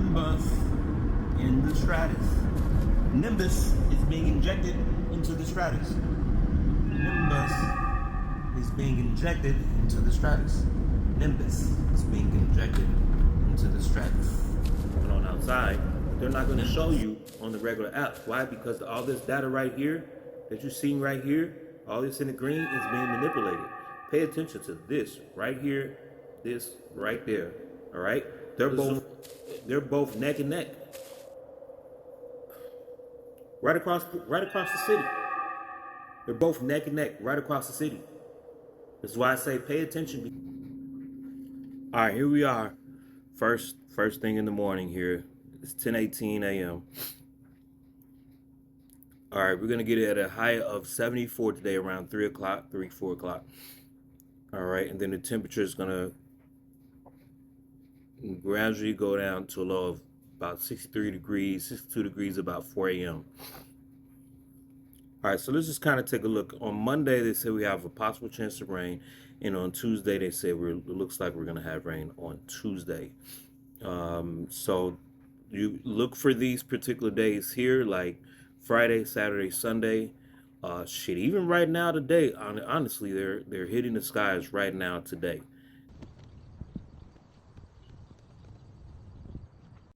Nimbus in the stratus. Nimbus is being injected into the stratus. Nimbus is being injected into the stratus. Nimbus is being injected into the stratus. Going on outside, they're not going to show you on the regular apps. Why? Because all this data right here that you're seeing right here, all this in the green is being manipulated. Pay attention to this right here, this right there. All right, they're both neck and neck, right across the city. They're both neck and neck, right across the city. That's why I say pay attention. All right, here we are. First thing in the morning here. It's 10:18 a.m. All right, we're gonna get it at a high of 74 today, around 4 o'clock. All right, and then the temperature is gonna gradually go down to a low of about 63 degrees, 62 degrees about 4 a.m. All right, so let's just kind of take a look. On Monday, they said we have a possible chance of rain, and on Tuesday, they said it looks like we're gonna have rain on Tuesday. So you look for these particular days here, like Friday, Saturday, Sunday. Even right now today, honestly, they're hitting the skies right now today,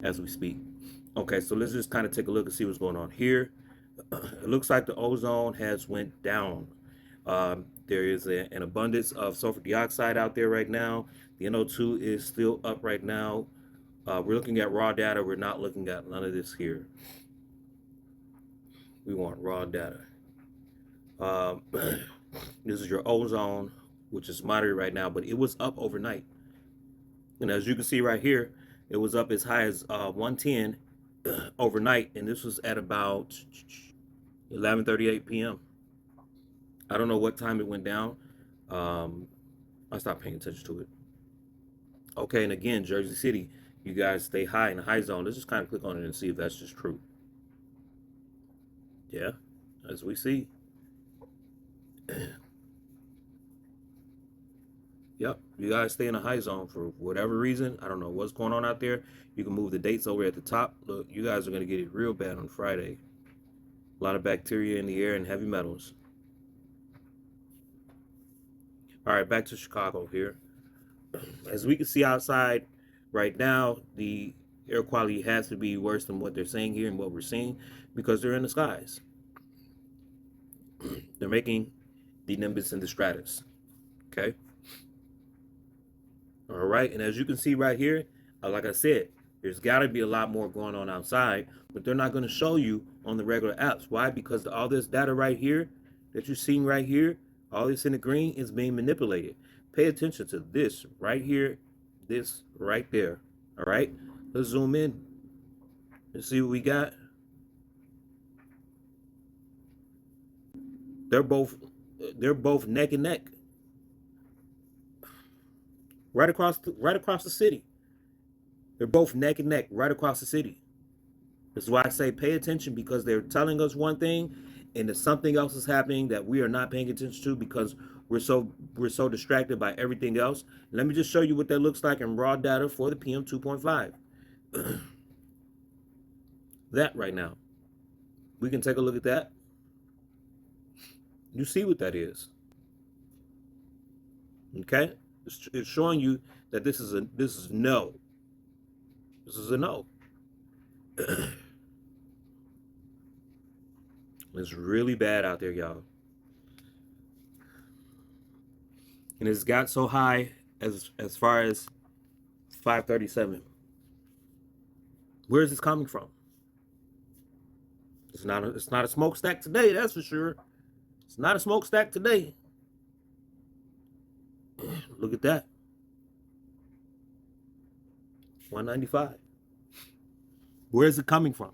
as we speak. Okay, so let's just kind of take a look and see what's going on here. It looks like the ozone has went down. There is an abundance of sulfur dioxide out there right now. The NO2 is still up right now. We're looking at raw data. We're not looking at none of this here. We want raw data. This is your ozone, which is moderate right now, but it was up overnight. And as you can see right here, it was up as high as 110 overnight, and this was at about 11:38 p.m. I don't know what time it went down. I stopped paying attention to it. Okay, and again, Jersey City, you guys stay high in the high zone. Let's just kind of click on it and see if that's just true. Yeah, as we see. Yep, you guys stay in a high zone for whatever reason. I don't know what's going on out there. You can move the dates over at the top. Look, you guys are going to get it real bad on Friday. A lot of bacteria in the air and heavy metals. All right, back to Chicago here. As we can see outside right now, the air quality has to be worse than what they're saying here and what we're seeing, because they're in the skies. They're making the nimbus in the stratus. Okay. All right, and as you can see right here, like I said, there's got to be a lot more going on outside, but they're not going to show you on the regular apps. Why? Because all this data right here that you're seeing right here, all this in the green, is being manipulated. Pay attention to this right here, this right there. All right, let's zoom in and see what we got. They're both neck and neck, right across the city. They're both neck and neck, right across the city. That's why I say pay attention, because they're telling us one thing, and if something else is happening that we are not paying attention to because we're so distracted by everything else. Let me just show you what that looks like in raw data for the PM 2.5. That right now, we can take a look at that. You see what that is. Okay, it's showing you that this is no. This is a no. It's really bad out there, y'all. And it's got so high as far as 537. Where is this coming from? It's not a smokestack today, that's for sure. It's not a smokestack today. Look at that. 195. Where is it coming from?